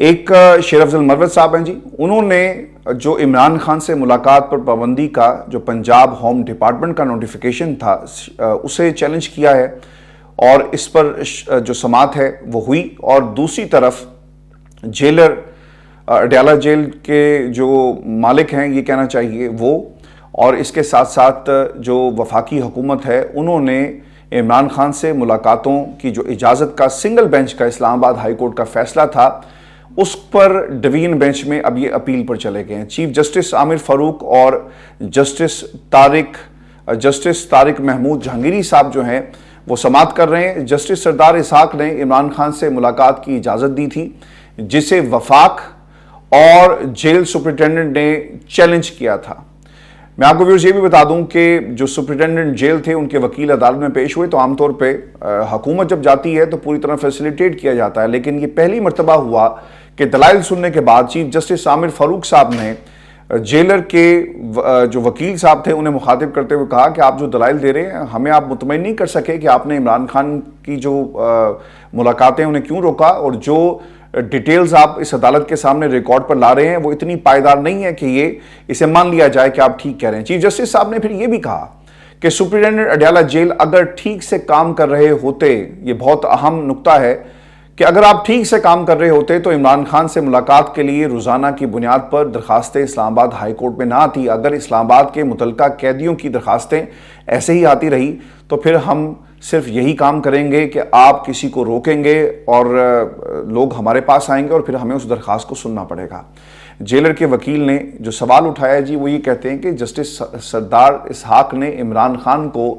ایک شیر افضل مروت صاحب ہیں جی، انہوں نے جو عمران خان سے ملاقات پر پابندی کا جو پنجاب ہوم ڈپارٹمنٹ کا نوٹیفیکیشن تھا اسے چیلنج کیا ہے اور اس پر جو سماعت ہے وہ ہوئی، اور دوسری طرف جیلر اڈیالہ جیل کے جو مالک ہیں یہ کہنا چاہیے وہ، اور اس کے ساتھ ساتھ جو وفاقی حکومت ہے انہوں نے عمران خان سے ملاقاتوں کی جو اجازت کا سنگل بینچ کا اسلام آباد ہائی کورٹ کا فیصلہ تھا اس پر ڈویژن بینچ میں اب یہ اپیل پر چلے گئے ہیں۔ چیف جسٹس عامر فاروق اور جسٹس طارق محمود جہانگیری صاحب جو ہیں وہ سماعت کر رہے ہیں۔ جسٹس سردار اسحاق نے عمران خان سے ملاقات کی اجازت دی تھی جسے وفاق اور جیل سپرنٹینڈنٹ نے چیلنج کیا تھا۔ میں آپ کو ویورز یہ بھی بتا دوں کہ جو سپرنٹینڈنٹ جیل تھے ان کے وکیل عدالت میں پیش ہوئے تو عام طور پہ حکومت جب جاتی ہے تو پوری طرح فیسیلیٹیٹ کیا جاتا ہے، لیکن یہ پہلی مرتبہ ہوا کہ دلائل سننے کے بعد چیف جسٹس عامر فاروق صاحب نے جیلر کے جو وکیل صاحب تھے انہیں مخاطب کرتے ہوئے کہا کہ آپ جو دلائل دے رہے ہیں ہمیں آپ مطمئن نہیں کر سکے کہ آپ نے عمران خان کی جو ملاقاتیں انہیں کیوں روکا، اور جو ڈیٹیلز آپ اس عدالت کے سامنے ریکارڈ پر لا رہے ہیں وہ اتنی پائیدار نہیں ہے کہ یہ اسے مان لیا جائے کہ آپ ٹھیک کہہ رہے ہیں۔ چیف جسٹس صاحب نے پھر یہ بھی کہا کہ سپرنٹینڈنٹ اڈیالہ جیل اگر ٹھیک سے کام کر رہے ہوتے، یہ بہت اہم نقطہ ہے کہ اگر آپ ٹھیک سے کام کر رہے ہوتے تو عمران خان سے ملاقات کے لیے روزانہ کی بنیاد پر درخواستیں اسلام آباد ہائی کورٹ میں نہ آتی۔ اگر اسلام آباد کے متعلقہ قیدیوں کی درخواستیں ایسے ہی آتی رہی تو پھر ہم صرف یہی کام کریں گے کہ آپ کسی کو روکیں گے اور لوگ ہمارے پاس آئیں گے اور پھر ہمیں اس درخواست کو سننا پڑے گا۔ جیلر کے وکیل نے جو سوال اٹھایا جی وہ یہ کہتے ہیں کہ جسٹس سردار اسحاق نے عمران خان کو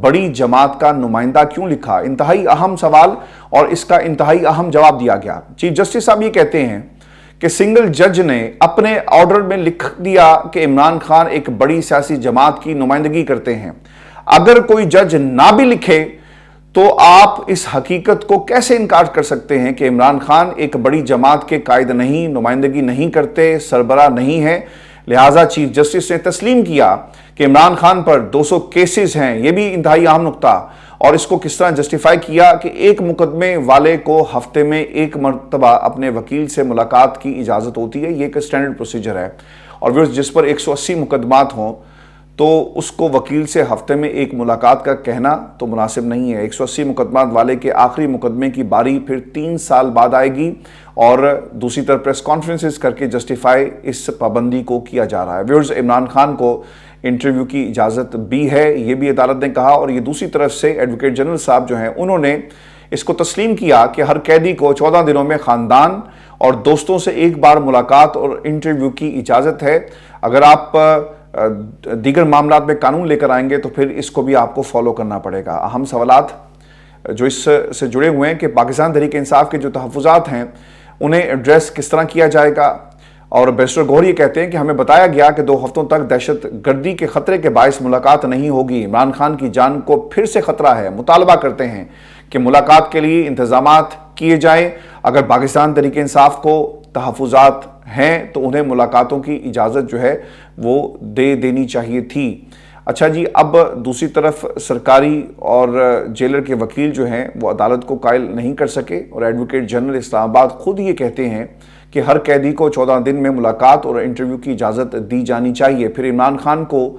بڑی جماعت کا نمائندہ کیوں لکھا؟ انتہائی اہم سوال اور اس کا انتہائی اہم جواب دیا گیا۔ چیف جسٹس صاحب یہ کہتے ہیں کہ سنگل جج نے اپنے آرڈر میں لکھ دیا کہ عمران خان ایک بڑی سیاسی جماعت کی نمائندگی کرتے ہیں۔ اگر کوئی جج نہ بھی لکھے تو آپ اس حقیقت کو کیسے انکار کر سکتے ہیں کہ عمران خان ایک بڑی جماعت کے قائد نہیں، نمائندگی نہیں کرتے، سربراہ نہیں ہے؟ لہٰذا چیف جسٹس نے تسلیم کیا کہ عمران خان پر 200 کیسز ہیں، یہ بھی انتہائی اہم نقطہ، اور اس کو کس طرح جسٹیفائی کیا کہ ایک مقدمے والے کو ہفتے میں ایک مرتبہ اپنے وکیل سے ملاقات کی اجازت ہوتی ہے، یہ ایک سٹینڈرڈ پروسیجر ہے، اور جس پر 180 مقدمات ہوں تو اس کو وکیل سے ہفتے میں ایک ملاقات کا کہنا تو مناسب نہیں ہے۔ 180 مقدمات والے کے آخری مقدمے کی باری پھر 3 سال بعد آئے گی، اور دوسری طرف پریس کانفرنسز کر کے جسٹیفائی اس پابندی کو کیا جا رہا ہے۔ ویورز، عمران خان کو انٹرویو کی اجازت بھی ہے، یہ بھی عدالت نے کہا، اور یہ دوسری طرف سے ایڈوکیٹ جنرل صاحب جو ہیں انہوں نے اس کو تسلیم کیا کہ ہر قیدی کو 14 دنوں میں خاندان اور دوستوں سے ایک بار ملاقات اور انٹرویو کی اجازت ہے۔ اگر آپ دیگر معاملات میں قانون لے کر آئیں گے تو پھر اس کو بھی آپ کو فالو کرنا پڑے گا۔ اہم سوالات جو اس سے جڑے ہوئے ہیں کہ پاکستان تحریک انصاف کے جو تحفظات ہیں انہیں ایڈریس کس طرح کیا جائے گا، اور بیرسٹر گوہر یہ کہتے ہیں کہ ہمیں بتایا گیا کہ 2 ہفتوں تک دہشت گردی کے خطرے کے باعث ملاقات نہیں ہوگی۔ عمران خان کی جان کو پھر سے خطرہ ہے، مطالبہ کرتے ہیں کہ ملاقات کے لیے انتظامات کیے جائیں۔ اگر پاکستان تحریک انصاف کو تحفظات ہیں تو انہیں ملاقاتوں کی اجازت جو ہے وہ دے دینی چاہیے تھی۔ اچھا جی، اب دوسری طرف سرکاری اور جیلر کے وکیل جو ہیں وہ عدالت کو قائل نہیں کر سکے، اور ایڈوکیٹ جنرل اسلام آباد خود یہ کہتے ہیں کہ ہر قیدی کو 14 دن میں ملاقات اور انٹرویو کی اجازت دی جانی چاہیے۔ پھر عمران خان کو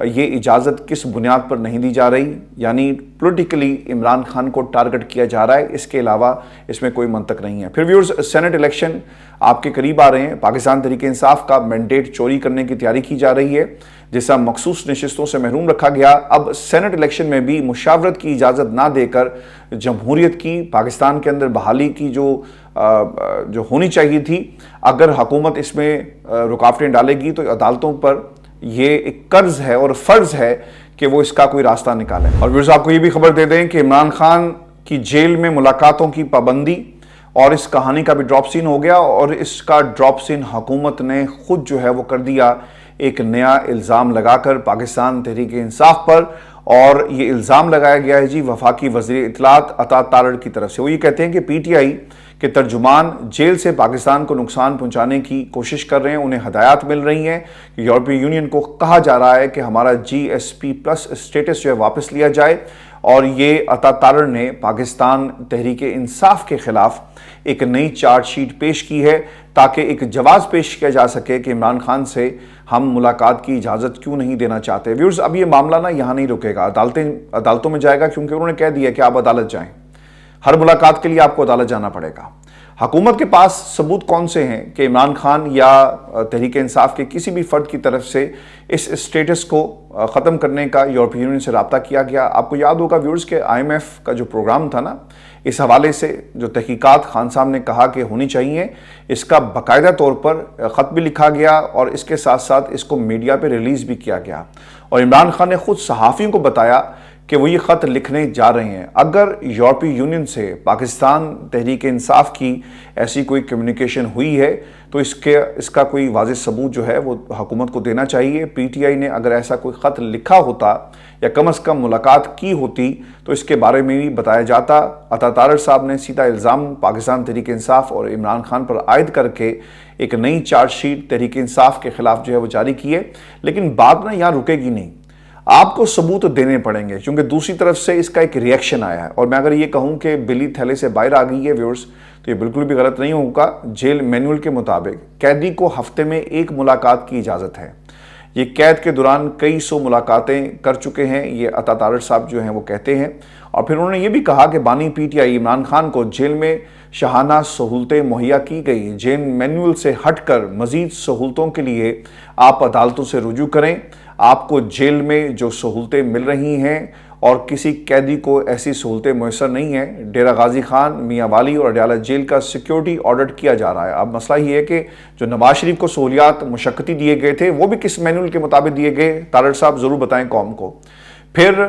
یہ اجازت کس بنیاد پر نہیں دی جا رہی؟ یعنی پولیٹیکلی عمران خان کو ٹارگٹ کیا جا رہا ہے، اس کے علاوہ اس میں کوئی منطق نہیں ہے۔ پھر ویورز، سینٹ الیکشن آپ کے قریب آ رہے ہیں۔ پاکستان تحریک انصاف کا مینڈیٹ چوری کرنے کی تیاری کی جا رہی ہے، جس طرح مخصوص نشستوں سے محروم رکھا گیا، اب سینٹ الیکشن میں بھی مشاورت کی اجازت نہ دے کر جمہوریت کی، پاکستان کے اندر بحالی کی جو ہونی چاہیے تھی، اگر حکومت اس میں رکاوٹیں ڈالے گی تو عدالتوں پر یہ ایک قرض ہے اور فرض ہے کہ وہ اس کا کوئی راستہ نکالیں۔ اور ویورز، آپ کو یہ بھی خبر دے دیں کہ عمران خان کی جیل میں ملاقاتوں کی پابندی اور اس کہانی کا بھی ڈراپ سین ہو گیا، اور اس کا ڈراپ سین حکومت نے خود جو ہے وہ کر دیا، ایک نیا الزام لگا کر پاکستان تحریک انصاف پر، اور یہ الزام لگایا گیا ہے جی وفاقی وزیر اطلاعات عطا تارڑ کی طرف سے۔ وہ یہ کہتے ہیں کہ پی ٹی آئی کہ ترجمان جیل سے پاکستان کو نقصان پہنچانے کی کوشش کر رہے ہیں، انہیں ہدایات مل رہی ہیں کہ یورپی یونین کو کہا جا رہا ہے کہ ہمارا GSP+ اسٹیٹس جو ہے واپس لیا جائے، اور یہ عطا تارڑ نے پاکستان تحریک انصاف کے خلاف ایک نئی چارج شیٹ پیش کی ہے تاکہ ایک جواز پیش کیا جا سکے کہ عمران خان سے ہم ملاقات کی اجازت کیوں نہیں دینا چاہتے۔ ویورز، اب یہ معاملہ نا یہاں نہیں رکے گا، عدالتوں میں جائے گا، کیونکہ انہوں نے کہہ دیا کہ آپ عدالت جائیں، ہر ملاقات کے لیے آپ کو عدالت جانا پڑے گا۔ حکومت کے پاس ثبوت کون سے ہیں کہ عمران خان یا تحریک انصاف کے کسی بھی فرد کی طرف سے اس اسٹیٹس کو ختم کرنے کا یورپی یونین سے رابطہ کیا گیا؟ آپ کو یاد ہوگا ویورز کہ IMF کا جو پروگرام تھا نا، اس حوالے سے جو تحقیقات خان صاحب نے کہا کہ ہونی چاہیے، اس کا باقاعدہ طور پر خط بھی لکھا گیا اور اس کے ساتھ ساتھ اس کو میڈیا پہ ریلیز بھی کیا گیا، اور عمران خان نے خود صحافیوں کو بتایا کہ وہ یہ خط لکھنے جا رہے ہیں۔ اگر یورپی یونین سے پاکستان تحریک انصاف کی ایسی کوئی کمیونیکیشن ہوئی ہے تو اس کا کوئی واضح ثبوت جو ہے وہ حکومت کو دینا چاہیے۔ PTI نے اگر ایسا کوئی خط لکھا ہوتا یا کم از کم ملاقات کی ہوتی تو اس کے بارے میں بھی بتایا جاتا۔ عطا تارڑ صاحب نے سیدھا الزام پاکستان تحریک انصاف اور عمران خان پر عائد کر کے ایک نئی چارج شیٹ تحریک انصاف کے خلاف جو ہے وہ جاری کی ہے، لیکن بات نا یہاں رکے گی نہیں، آپ کو ثبوت دینے پڑیں گے، کیونکہ دوسری طرف سے اس کا ایک ریئیکشن آیا ہے۔ اور میں اگر یہ کہوں کہ بلی تھیلے سے باہر آ گئی ہے ویورز، تو یہ بالکل بھی غلط نہیں ہوگا۔ جیل مینول کے مطابق قیدی کو ہفتے میں 1 ملاقات کی اجازت ہے۔ یہ قید کے دوران کئی سو ملاقاتیں کر چکے ہیں، یہ عطا تارڑ صاحب جو ہیں وہ کہتے ہیں۔ اور پھر انہوں نے یہ بھی کہا کہ بانی PTI عمران خان کو جیل میں شاہانہ سہولتیں مہیا کی گئی، جیل مینول سے ہٹ کر مزید سہولتوں کے لیے آپ عدالتوں سے رجوع کریں۔ آپ کو جیل میں جو سہولتیں مل رہی ہیں اور کسی قیدی کو ایسی سہولتیں میسر نہیں ہیں۔ ڈیرہ غازی خان، میاں والی اور اڈیالہ جیل کا سیکیورٹی آڈٹ کیا جا رہا ہے۔ اب مسئلہ یہ ہے کہ جو نواز شریف کو سہولیات مشقتی دیے گئے تھے وہ بھی کس مینول کے مطابق دیے گئے؟ تارڑ صاحب ضرور بتائیں قوم کو۔ پھر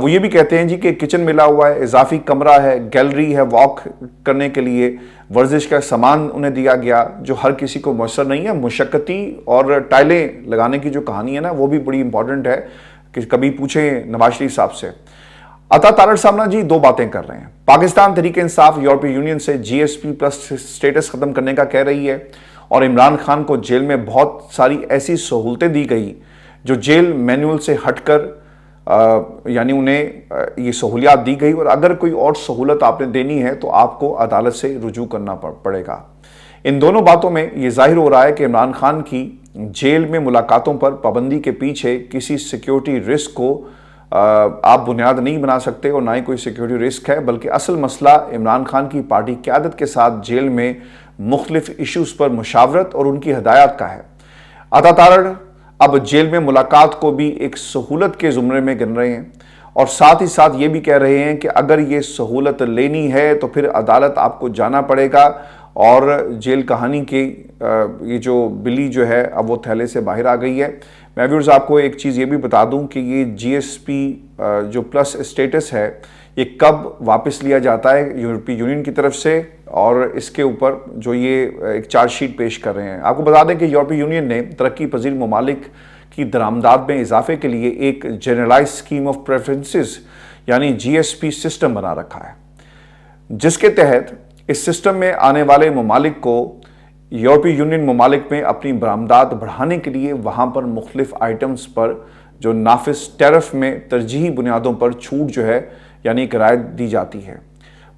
وہ یہ بھی کہتے ہیں جی کہ کچن ملا ہوا ہے، اضافی کمرہ ہے، گیلری ہے واک کرنے کے لیے، ورزش کا سامان انہیں دیا گیا جو ہر کسی کو میسر نہیں ہے۔ مشقتی اور ٹائلیں لگانے کی جو کہانی ہے نا وہ بھی بڑی امپورٹنٹ ہے کہ کبھی پوچھیں نواز شریف صاحب سے۔ عطا تارڑ صاحب نا جی 2 باتیں کر رہے ہیں۔ پاکستان تحریک انصاف یورپی یونین سے GSP+ اسٹیٹس ختم کرنے کا کہہ رہی ہے، اور عمران خان کو جیل میں بہت ساری ایسی سہولتیں دی گئی جو جیل مینول سے ہٹ کر یعنی انہیں یہ سہولیات دی گئی، اور اگر کوئی اور سہولت آپ نے دینی ہے تو آپ کو عدالت سے رجوع کرنا پڑے گا۔ ان دونوں باتوں میں یہ ظاہر ہو رہا ہے کہ عمران خان کی جیل میں ملاقاتوں پر پابندی کے پیچھے کسی سیکیورٹی رسک کو آپ بنیاد نہیں بنا سکتے، اور نہ ہی کوئی سیکیورٹی رسک ہے، بلکہ اصل مسئلہ عمران خان کی پارٹی قیادت کے ساتھ جیل میں مختلف ایشوز پر مشاورت اور ان کی ہدایات کا ہے۔ عطا تارڑ اب جیل میں ملاقات کو بھی ایک سہولت کے زمرے میں گن رہے ہیں، اور ساتھ ہی ساتھ یہ بھی کہہ رہے ہیں کہ اگر یہ سہولت لینی ہے تو پھر عدالت آپ کو جانا پڑے گا، اور جیل کہانی کی یہ جو بلی جو ہے اب وہ تھیلے سے باہر آ گئی ہے۔ میں ویورز آپ کو ایک چیز یہ بھی بتا دوں کہ یہ GSP جو پلس اسٹیٹس ہے یہ کب واپس لیا جاتا ہے یورپی یونین کی طرف سے، اور اس کے اوپر جو یہ ایک چارج شیٹ پیش کر رہے ہیں۔ آپ کو بتا دیں کہ یورپی یونین نے ترقی پذیر ممالک کی درآمدات میں اضافے کے لیے ایک جنرلائز اسکیم آف پریفرنسز یعنی GSP سسٹم بنا رکھا ہے، جس کے تحت اس سسٹم میں آنے والے ممالک کو یورپی یونین ممالک میں اپنی برآمدات بڑھانے کے لیے وہاں پر مختلف آئٹمز پر جو نافذ ٹیرف میں ترجیحی بنیادوں پر چھوٹ جو ہے یعنی ایک رعایت دی جاتی ہے۔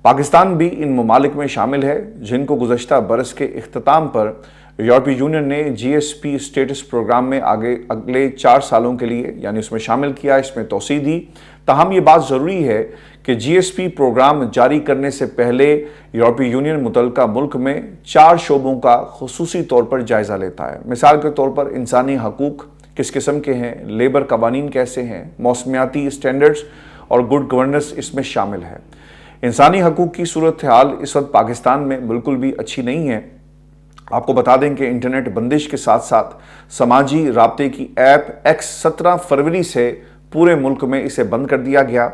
پاکستان بھی ان ممالک میں شامل ہے جن کو گزشتہ برس کے اختتام پر یورپی یونین نے GSP اسٹیٹس پروگرام میں اگلے 4 سالوں کے لیے یعنی اس میں شامل کیا، اس میں توسیع دی۔ تاہم یہ بات ضروری ہے کہ GSP پروگرام جاری کرنے سے پہلے یورپی یونین متعلقہ ملک میں 4 شعبوں کا خصوصی طور پر جائزہ لیتا ہے۔ مثال کے طور پر انسانی حقوق کس قسم کے ہیں، لیبر قوانین کیسے ہیں، موسمیاتی سٹینڈرڈز اور گڈ گورننس اس میں شامل ہے۔ انسانی حقوق کی صورتحال اس وقت پاکستان میں بالکل بھی اچھی نہیں ہے۔ آپ کو بتا دیں کہ انٹرنیٹ بندش کے ساتھ ساتھ سماجی رابطے کی ایپ ایکس 17 فروری سے پورے ملک میں اسے بند کر دیا گیا۔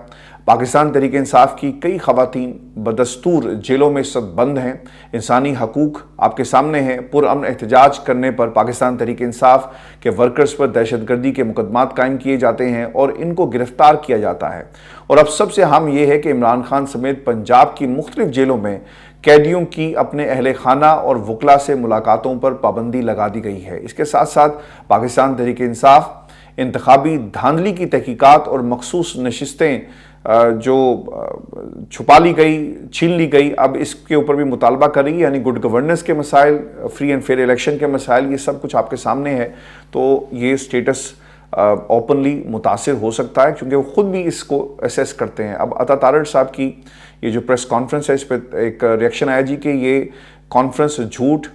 پاکستان تحریک انصاف کی کئی خواتین بدستور جیلوں میں اس وقت بند ہیں۔ انسانی حقوق آپ کے سامنے ہیں۔ پرامن احتجاج کرنے پر پاکستان تحریک انصاف کے ورکرز پر دہشت گردی کے مقدمات قائم کیے جاتے ہیں اور ان کو گرفتار کیا جاتا ہے۔ اور اب سب سے اہم یہ ہے کہ عمران خان سمیت پنجاب کی مختلف جیلوں میں قیدیوں کی اپنے اہل خانہ اور وکلاء سے ملاقاتوں پر پابندی لگا دی گئی ہے۔ اس کے ساتھ ساتھ پاکستان تحریک انصاف انتخابی دھاندلی کی تحقیقات اور مخصوص نشستیں جو چھپا لی گئی، چھین لی گئی، اب اس کے اوپر بھی مطالبہ کر رہی ہے، یعنی گڈ گورننس کے مسائل، فری اینڈ فیئر الیکشن کے مسائل، یہ سب کچھ آپ کے سامنے ہے۔ تو یہ سٹیٹس اوپنلی متاثر ہو سکتا ہے کیونکہ وہ خود بھی اس کو اسیس کرتے ہیں۔ اب عطا تارڑ صاحب کی یہ جو پریس کانفرنس ہے، اس پہ ایک ریئیکشن آیا جی کہ یہ کانفرنس جھوٹ،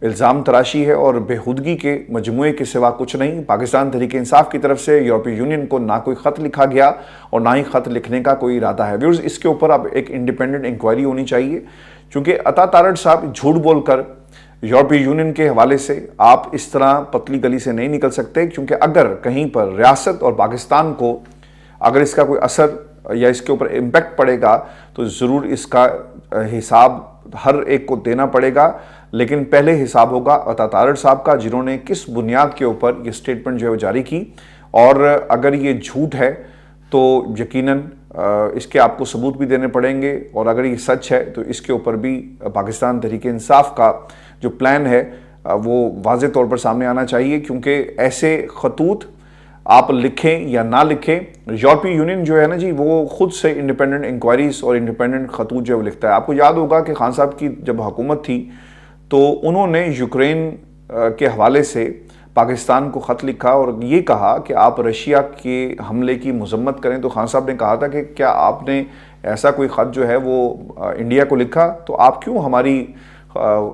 الزام تراشی ہے اور بےہودگی کے مجموعے کے سوا کچھ نہیں۔ پاکستان تحریک انصاف کی طرف سے یورپی یونین کو نہ کوئی خط لکھا گیا اور نہ ہی خط لکھنے کا کوئی ارادہ ہے۔ ویورز، اس کے اوپر اب ایک انڈیپینڈنٹ انکوائری ہونی چاہیے چونکہ عطا تارڑ صاحب جھوٹ بول کر یورپی یونین کے حوالے سے آپ اس طرح پتلی گلی سے نہیں نکل سکتے، کیونکہ اگر کہیں پر ریاست اور پاکستان کو اگر اس کا کوئی اثر یا اس کے اوپر امپیکٹ پڑے گا تو ضرور اس کا حساب ہر ایک کو دینا پڑے گا، لیکن پہلے حساب ہوگا عطا تارڑ صاحب کا، جنہوں نے کس بنیاد کے اوپر یہ سٹیٹمنٹ جو ہے وہ جاری کی، اور اگر یہ جھوٹ ہے تو یقیناً اس کے آپ کو ثبوت بھی دینے پڑیں گے، اور اگر یہ سچ ہے تو اس کے اوپر بھی پاکستان تحریک انصاف کا جو پلان ہے وہ واضح طور پر سامنے آنا چاہیے، کیونکہ ایسے خطوط آپ لکھیں یا نہ لکھیں، یورپی یونین جو ہے نا جی وہ خود سے انڈیپینڈنٹ انکوائریز اور انڈیپینڈنٹ خطوط جو ہے وہ لکھتا ہے۔ آپ کو یاد ہوگا کہ خان صاحب کی جب حکومت تھی تو انہوں نے یوکرین کے حوالے سے پاکستان کو خط لکھا اور یہ کہا کہ آپ رشیا کے حملے کی مذمت کریں، تو خان صاحب نے کہا تھا کہ کیا آپ نے ایسا کوئی خط جو ہے وہ انڈیا کو لکھا، تو آپ کیوں ہماری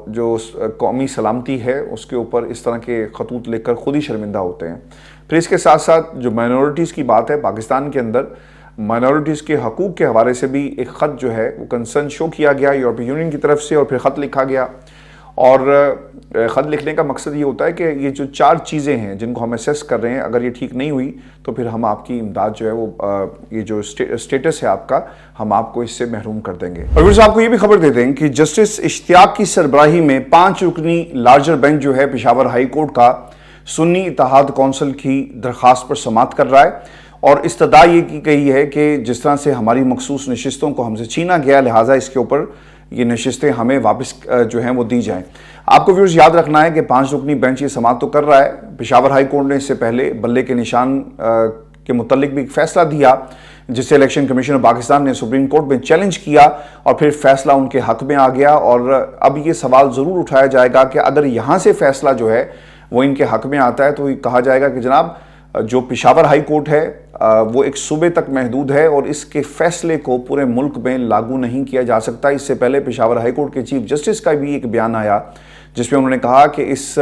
جو قومی سلامتی ہے اس کے اوپر اس طرح کے خطوط لکھ کر خود ہی شرمندہ ہوتے ہیں۔ پھر اس کے ساتھ ساتھ جو مائنورٹیز کی بات ہے، پاکستان کے اندر مائنورٹیز کے حقوق کے حوالے سے بھی ایک خط جو ہے وہ کنسرن شو کیا گیا یورپی یونین کی طرف سے، اور پھر خط لکھا گیا، اور خط لکھنے کا مقصد یہ ہوتا ہے کہ یہ جو 4 چیزیں ہیں جن کو ہم اسیس کر رہے ہیں، اگر یہ ٹھیک نہیں ہوئی تو پھر ہم آپ کی امداد جو ہے وہ یہ جو سٹیٹس ہے آپ کا، ہم آپ کو اس سے محروم کر دیں گے۔ اور پھر آپ کو یہ بھی خبر دے دیں کہ جسٹس اشتیاق کی سربراہی میں 5 رکنی لارجر بینچ جو ہے پشاور ہائی کورٹ کا سنی اتحاد کونسل کی درخواست پر سماعت کر رہا ہے، اور استدعا یہ کی گئی ہے کہ جس طرح سے ہماری مخصوص نشستوں کو ہم سے چھینا گیا، لہٰذا اس کے اوپر یہ نشستیں ہمیں واپس جو ہیں وہ دی جائیں۔ آپ کو ویورز یاد رکھنا ہے کہ 5 رکنی بینچ یہ سماعت تو کر رہا ہے، پشاور ہائی کورٹ نے اس سے پہلے بلے کے نشان کے متعلق بھی ایک فیصلہ دیا جسے الیکشن کمیشن آف پاکستان نے سپریم کورٹ میں چیلنج کیا، اور پھر فیصلہ ان کے حق میں آ گیا، اور اب یہ سوال ضرور اٹھایا جائے گا کہ اگر یہاں سے فیصلہ جو ہے وہ ان کے حق میں آتا ہے تو یہ کہا جائے گا کہ جناب جو پشاور ہائی کورٹ ہے وہ ایک صوبے تک محدود ہے اور اس کے فیصلے کو پورے ملک میں لاگو نہیں کیا جا سکتا۔ اس سے پہلے پشاور ہائی کورٹ کے چیف جسٹس کا بھی ایک بیان آیا جس میں انہوں نے کہا کہ اس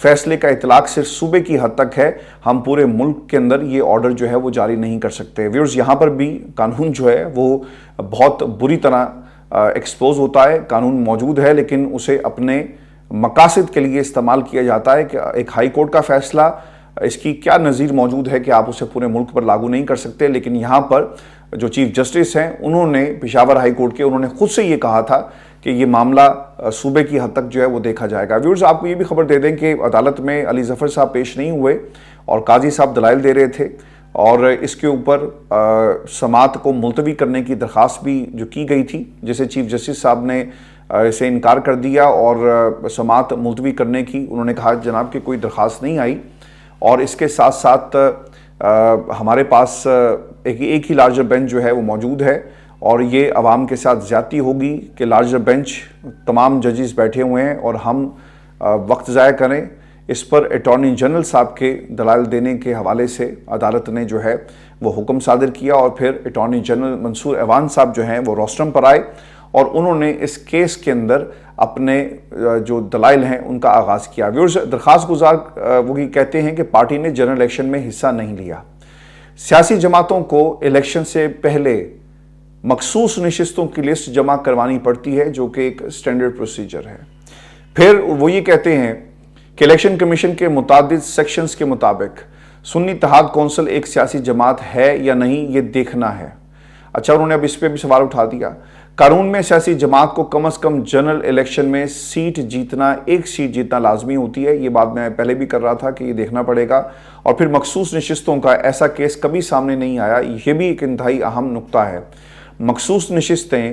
فیصلے کا اطلاق صرف صوبے کی حد تک ہے، ہم پورے ملک کے اندر یہ آرڈر جو ہے وہ جاری نہیں کر سکتے۔ ویورز، یہاں پر بھی قانون جو ہے وہ بہت بری طرح ایکسپوز ہوتا ہے، قانون موجود ہے لیکن اسے اپنے مقاصد کے لیے استعمال کیا جاتا ہے کہ ایک ہائی کورٹ کا فیصلہ اس کی کیا نظیر موجود ہے کہ آپ اسے پورے ملک پر لاگو نہیں کر سکتے، لیکن یہاں پر جو چیف جسٹس ہیں انہوں نے پشاور ہائی کورٹ کے انہوں نے خود سے یہ کہا تھا کہ یہ معاملہ صوبے کی حد تک جو ہے وہ دیکھا جائے گا۔ ویورز، آپ کو یہ بھی خبر دے دیں کہ عدالت میں علی ظفر صاحب پیش نہیں ہوئے اور قاضی صاحب دلائل دے رہے تھے، اور اس کے اوپر سماعت کو ملتوی کرنے کی درخواست بھی جو کی گئی تھی جسے چیف جسٹس صاحب نے اسے انکار کر دیا، اور سماعت ملتوی کرنے کی انہوں نے کہا جناب کہ کوئی درخواست نہیں آئی، اور اس کے ساتھ ساتھ ہمارے پاس ایک ہی لارجر بینچ جو ہے وہ موجود ہے، اور یہ عوام کے ساتھ زیادتی ہوگی کہ لارجر بینچ تمام ججز بیٹھے ہوئے ہیں اور ہم وقت ضائع کریں۔ اس پر اٹارنی جنرل صاحب کے دلائل دینے کے حوالے سے عدالت نے جو ہے وہ حکم صادر کیا، اور پھر اٹارنی جنرل منصور ایوان صاحب جو ہیں وہ روسٹرم پر آئے اور انہوں نے اس کیس کے اندر اپنے جو دلائل ہیں ان کا آغاز کیا۔ ویورز، درخواست گزار وہ یہ کہتے ہیں کہ پارٹی نے جنرل الیکشن میں حصہ نہیں لیا، سیاسی جماعتوں کو الیکشن سے پہلے مخصوص نشستوں کی لسٹ جمع کروانی پڑتی ہے جو کہ ایک سٹینڈرڈ پروسیجر ہے۔ پھر وہ یہ کہتے ہیں کہ الیکشن کمیشن کے متعدد سیکشنز کے مطابق سنی اتحاد کونسل ایک سیاسی جماعت ہے یا نہیں یہ دیکھنا ہے۔ اچھا، انہوں نے اب اس پہ بھی سوال اٹھا دیا، قانون میں سیاسی جماعت کو کم از کم جنرل الیکشن میں ایک سیٹ جیتنا لازمی ہوتی ہے۔ یہ بات میں پہلے بھی کر رہا تھا کہ یہ دیکھنا پڑے گا، اور پھر مخصوص نشستوں کا ایسا کیس کبھی سامنے نہیں آیا، یہ بھی ایک انتہائی اہم نقطہ ہے۔ مخصوص نشستیں